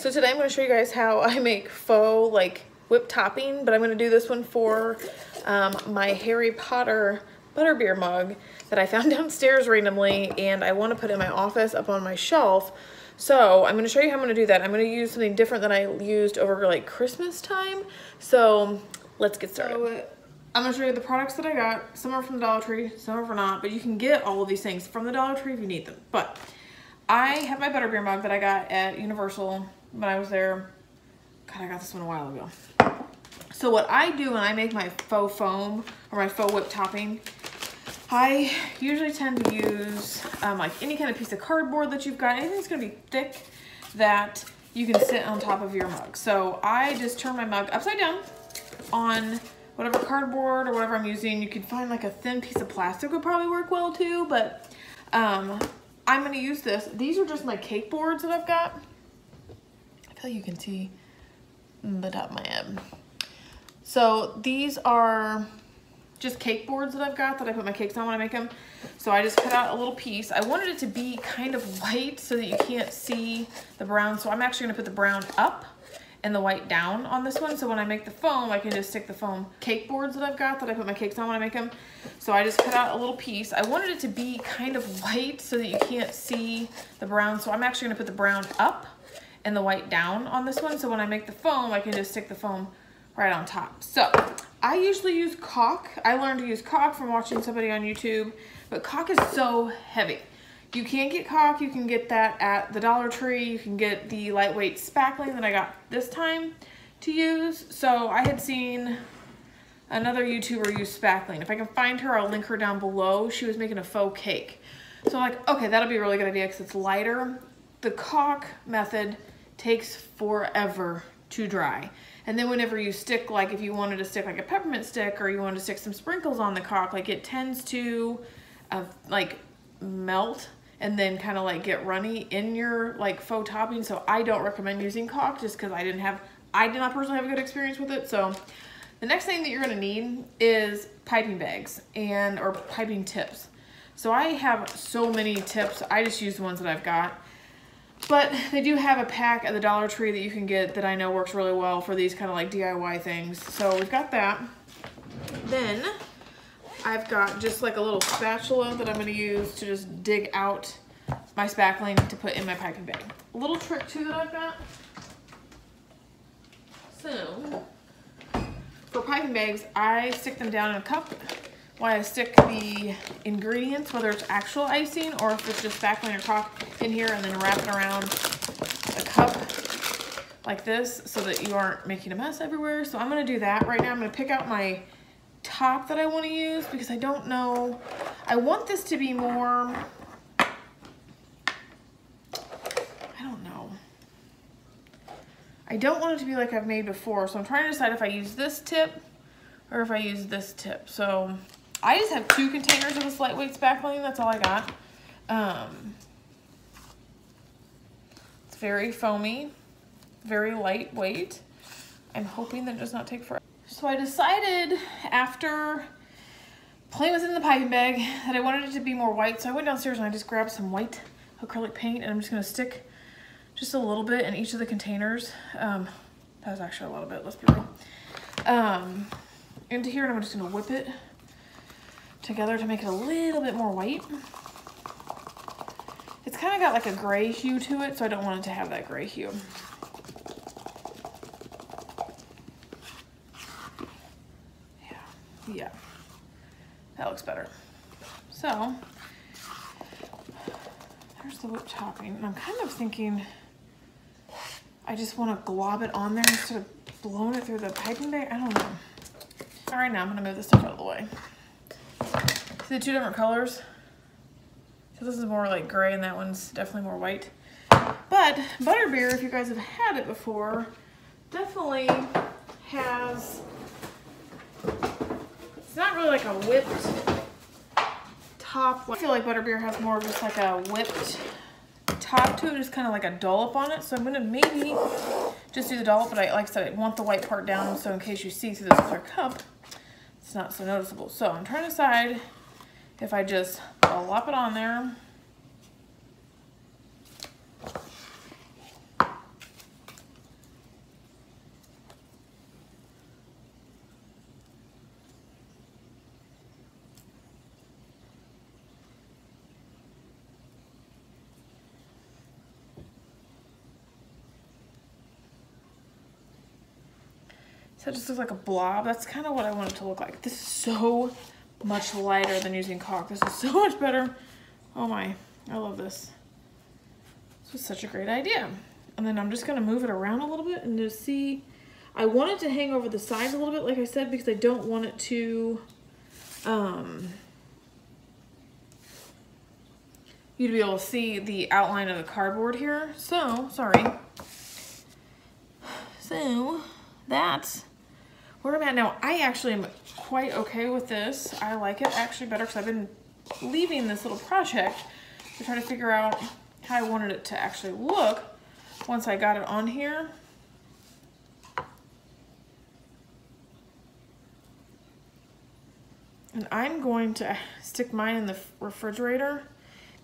So today I'm going to show you guys how I make faux like whipped topping, but I'm going to do this one for my Harry Potter butterbeer mug that I found downstairs randomly, and I want to put in my office up on my shelf. So I'm going to show you how I'm going to do that. I'm going to use something different than I used over like Christmas time. So let's get started. So, I'm going to show you the products that I got. Some are from the Dollar Tree, some are not, but you can get all of these things from the Dollar Tree if you need them. But I have my butterbeer mug that I got at Universal when I was there. God, I got this one a while ago. So what I do when I make my faux foam or my faux whipped topping, I usually tend to use like any kind of piece of cardboard that you've got, anything that's going to be thick that you can sit on top of your mug. So I just turn my mug upside down on whatever cardboard or whatever I'm using. You can find like a thin piece of plastic would probably work well too, but I'm going to use this. These are just my cake boards that I've got. I feel like you can see the top of my head. So these are just cake boards that I've got that I put my cakes on when I make them. So I just cut out a little piece. I wanted it to be kind of white so that you can't see the brown. So I'm actually going to put the brown up and the white down on this one. So when I make the foam, I can just stick the foam cake boards that I've got that I put my cakes on when I make them. So I just cut out a little piece. I wanted it to be kind of white so that you can't see the brown. So I'm actually going to put the brown up and the white down on this one. So when I make the foam, I can just stick the foam right on top. So I usually use caulk. I learned to use caulk from watching somebody on YouTube, but caulk is so heavy. You can get caulk, you can get that at the Dollar Tree, you can get the lightweight spackling that I got this time to use. So I had seen another YouTuber use spackling. If I can find her, I'll link her down below. She was making a faux cake. So I'm like, okay, that'll be a really good idea because it's lighter. The caulk method takes forever to dry. And then whenever you stick, like if you wanted to stick like a peppermint stick or you wanted to stick some sprinkles on the caulk, like it tends to like melt and then kind of like get runny in your like faux topping. So I don't recommend using caulk just because I did not personally have a good experience with it. So the next thing that you're gonna need is piping bags or piping tips. So I have so many tips. I just use the ones that I've got. But they do have a pack at the Dollar Tree that you can get that I know works really well for these kind of like DIY things. So we've got that. Then I've got just like a little spatula that I'm going to use to just dig out my spackling to put in my piping bag. A little trick too that I've got. So for piping bags, I stick them down in a cup while I stick the ingredients, whether it's actual icing or if it's just spackling or caulk, in here, and then wrap it around a cup like this so that you aren't making a mess everywhere. So I'm gonna do that right now. I'm gonna pick out my top that I wanna use because I don't know. I want this to be more, I don't know. I don't want it to be like I've made before. So I'm trying to decide if I use this tip or if I use this tip. So I just have 2 containers of this lightweight spackling. That's all I got. It's very foamy, very lightweight. I'm hoping that it does not take forever. So I decided after playing with it in the piping bag that I wanted it to be more white. So I went downstairs and I just grabbed some white acrylic paint and I'm just gonna stick just a little bit in each of the containers. That was actually a little bit, let's be real. Into here, and I'm just gonna whip it together to make it a little bit more white. It's kind of got like a gray hue to it, so I don't want it to have that gray hue. Yeah, that looks better. So there's the whipped topping, and I'm kind of thinking I just want to glob it on there instead of blowing it through the piping bag. I don't know. All right, now I'm gonna move this stuff out of the way. See the 2 different colors? So this is more like gray and that one's definitely more white. But butterbeer, if you guys have had it before, definitely has, it's not really like a whipped top. I feel like butterbeer has more of just like a whipped top to it, just kind of like a dollop on it. So I'm gonna maybe just do the dollop, but like I said, I want the white part down so in case you see through this clear cup, it's not so noticeable. So I'm trying to decide if I just lop it on there So it just looks like a blob. That's kind of what I want it to look like. This is so much lighter than using caulk. This is so much better. Oh my, I love this. This was such a great idea. And then I'm just gonna move it around a little bit and just see. I want it to hang over the sides a little bit, like I said, because I don't want it to, you to be able to see the outline of the cardboard here. So, sorry. So, that's where I'm at now. I actually am quite okay with this. I like it actually better because I've been leaving this little project to try to figure out how I wanted it to actually look once I got it on here. And I'm going to stick mine in the refrigerator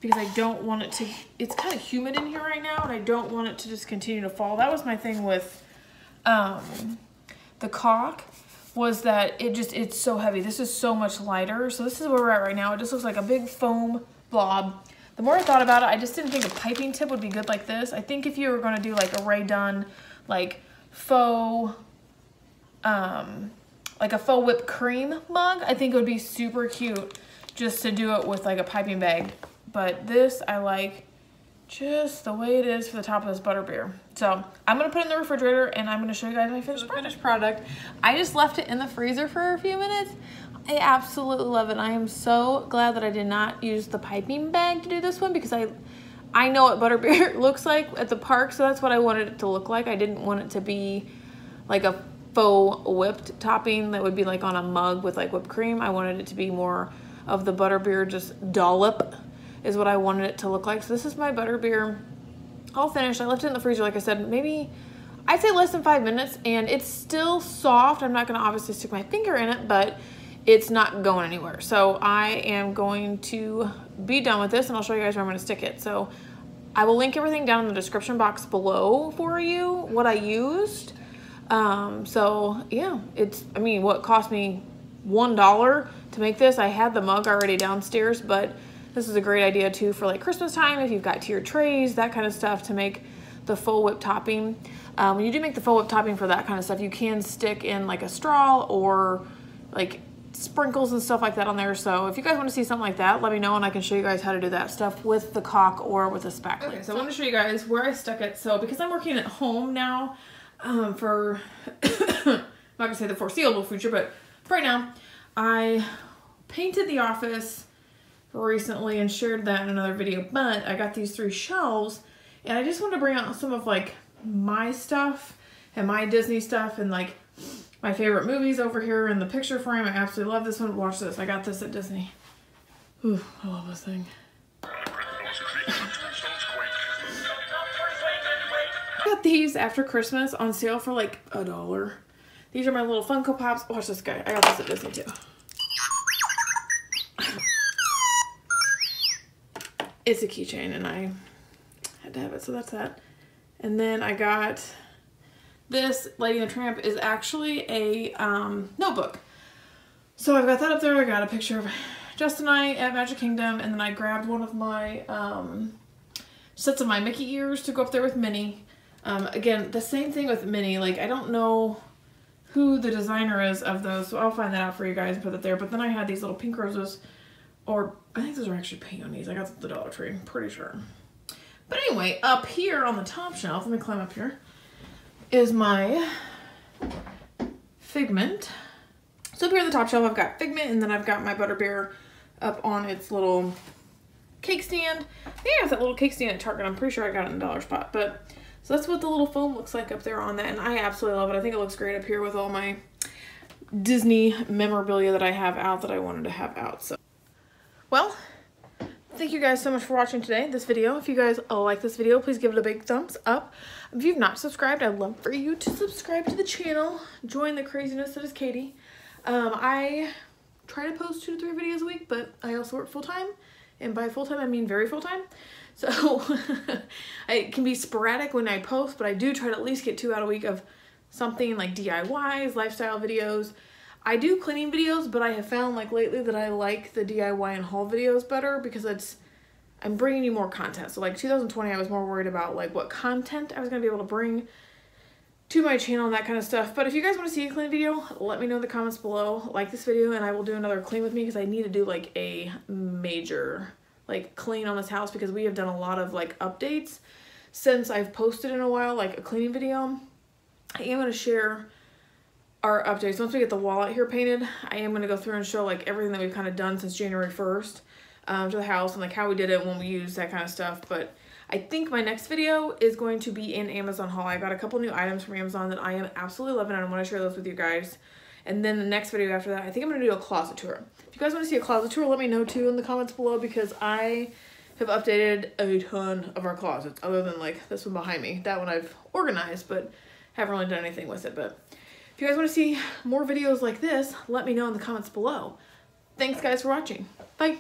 because I don't want it to, it's kind of humid in here right now and I don't want it to just continue to fall. That was my thing with the caulk, was that it's so heavy. This is so much lighter. So this is where we're at right now. It just looks like a big foam blob. The more I thought about it, I just didn't think a piping tip would be good like this. I think if you were gonna do like a Rae Dunn, like faux, like a faux whipped cream mug, I think it would be super cute just to do it with like a piping bag. But this, I like just the way it is for the top of this butterbeer. So I'm gonna put it in the refrigerator and I'm gonna show you guys my finished product. I just left it in the freezer for a few minutes. I absolutely love it. I am so glad that I did not use the piping bag to do this one because I know what butterbeer looks like at the park, so that's what I wanted it to look like. I didn't want it to be like a faux whipped topping that would be like on a mug with like whipped cream. I wanted it to be more of the butterbeer, just dollop is what I wanted it to look like. So this is my butterbeer all finished. I left it in the freezer, like I said, maybe I'd say less than 5 minutes, and it's still soft. I'm not gonna obviously stick my finger in it, but it's not going anywhere. So I am going to be done with this and I'll show you guys where I'm gonna stick it. So I will link everything down in the description box below for you, what I used. So yeah, I mean, what cost me $1 to make this. I had the mug already downstairs, but this is a great idea too for like Christmas time, if you've got tiered trays, that kind of stuff, to make the faux whip topping. When you do make the faux whip topping for that kind of stuff, you can stick in like a straw or like sprinkles and stuff like that on there. So if you guys want to see something like that, let me know and I can show you guys how to do that stuff with the caulk or with a spackle. Okay, so I want to show you guys where I stuck it. So because I'm working at home now, for I'm not gonna say the foreseeable future, but for right now, I painted the office recently and shared that in another video, but I got these 3 shelves and I just want to bring out some of like my stuff and my Disney stuff and like my favorite movies over here in the picture frame. I absolutely love this one. Watch this. I got this at Disney. Ooh, I love this thing. I got these after Christmas on sale for like $1. These are my little Funko Pops. Watch this guy. I got this at Disney too. It's a keychain and I had to have it, so that's that. And then I got this. Lady and the Tramp is actually a notebook. So I've got that up there. I got a picture of Just and I at Magic Kingdom, and then I grabbed one of my sets of my Mickey ears to go up there with Minnie. Again, the same thing with Minnie. Like, I don't know who the designer is of those, so I'll find that out for you guys and put it there. But then I had these little pink roses, or I think those are actually peonies. I got them at the Dollar Tree, I'm pretty sure. But anyway, up here on the top shelf, let me climb up here, is my Figment. So up here on the top shelf, I've got Figment, and then I've got my butterbeer up on its little cake stand. Yeah, it's that little cake stand at Target. I'm pretty sure I got it in Dollar Spot. But so that's what the little foam looks like up there on that, and I absolutely love it. I think it looks great up here with all my Disney memorabilia that I have out that I wanted to have out. So, well, thank you guys so much for watching today, this video. If you guys like this video, please give it a big thumbs up. If you've not subscribed, I'd love for you to subscribe to the channel. Join the craziness that is Katie. I try to post 2 to 3 videos a week, but I also work full-time. And by full-time, I mean very full-time. So it can be sporadic when I post, but I do try to at least get 2 out a week of something like DIYs, lifestyle videos. I do cleaning videos, but I have found like lately that I like the DIY and haul videos better because I'm bringing you more content. So like 2020, I was more worried about like what content I was going to be able to bring to my channel and that kind of stuff. But if you guys want to see a clean video, let me know in the comments below. Like this video and I will do another clean with me because I need to do like a major like clean on this house because we have done a lot of like updates since I've posted in a while, like a cleaning video. I am going to share our updates. Once we get the wall out here painted, I am going to go through and show like everything that we've kind of done since January 1st to the house and like how we did it when we used that kind of stuff. But I think my next video is going to be an Amazon haul. I got a couple new items from Amazon that I am absolutely loving and I want to share those with you guys. And then the next video after that, I think I'm going to do a closet tour. If you guys want to see a closet tour, let me know too in the comments below because I have updated a ton of our closets other than like this one behind me. That one I've organized but haven't really done anything with it. But if you guys want to see more videos like this, let me know in the comments below. Thanks guys for watching. Bye.